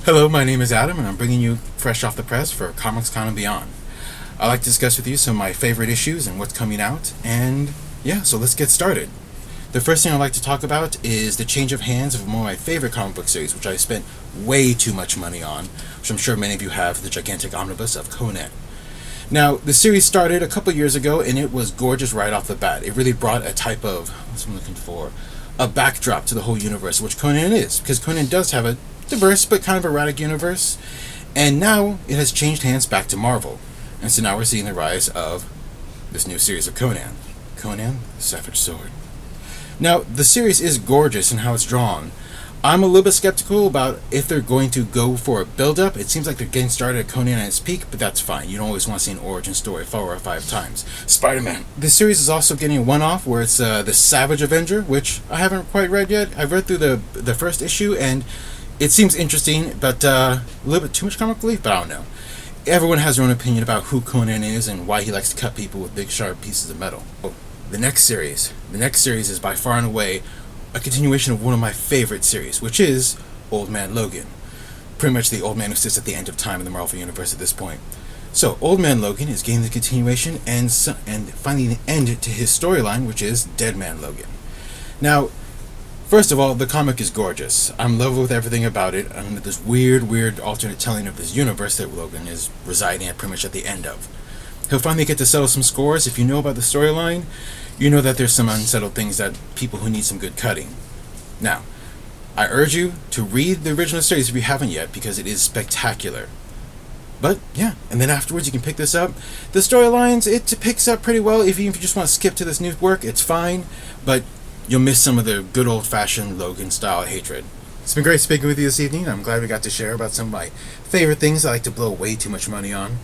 Hello, my name is Adam, and I'm bringing you fresh off the press for Comics Con and Beyond. I'd like to discuss with you some of my favorite issues and what's coming out, and yeah, so let's get started. The first thing I'd like to talk about is the change of hands of one of my favorite comic book series, which I spent way too much money on, which I'm sure many of you have, the gigantic omnibus of Conan. Now, the series started a couple years ago, and it was gorgeous right off the bat. It really brought a type of, what's I'm looking for, a backdrop to the whole universe, which Conan is, because Conan does have a diverse but kind of erratic universe, and now it has changed hands back to Marvel, and so now we're seeing the rise of this new series of Conan, the Savage Sword. Now, the series is gorgeous in how it's drawn. I'm a little bit skeptical about if they're going to go for a build-up. It seems like they're getting started at Conan at its peak, but that's fine. You don't always want to see an origin story 4 or 5 times. Spider-Man. This series is also getting a one-off where it's the Savage Avenger, which I haven't quite read yet. I've read through the first issue, and it seems interesting, but a little bit too much comic relief, but I don't know. Everyone has their own opinion about who Conan is and why he likes to cut people with big, sharp pieces of metal. The next series is by far and away a continuation of one of my favorite series, which is Old Man Logan. Pretty much the old man who sits at the end of time in the Marvel Universe at this point. So, Old Man Logan is getting the continuation and finding an end to his storyline, which is Dead Man Logan. Now, first of all, the comic is gorgeous. I'm in love with everything about it. I'm in this weird alternate telling of this universe that Logan is residing at pretty much at the end of. He'll finally get to settle some scores. If you know about the storyline, you know that there's some unsettled things that people who need some good cutting. Now, I urge you to read the original series if you haven't yet, because it is spectacular. But, yeah, and then afterwards you can pick this up. The storylines, it picks up pretty well. Even if you just want to skip to this new work, it's fine. But you'll miss some of the good old-fashioned Logan-style hatred. It's been great speaking with you this evening. I'm glad we got to share about some of my favorite things I like to blow way too much money on.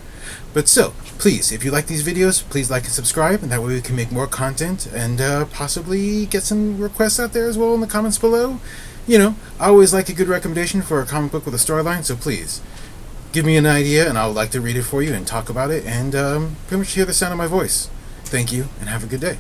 But still, please, if you like these videos, please like and subscribe, and that way we can make more content and possibly get some requests out there as well in the comments below. You know, I always like a good recommendation for a comic book with a storyline, so please, give me an idea and I would like to read it for you and talk about it and pretty much hear the sound of my voice. Thank you, and have a good day.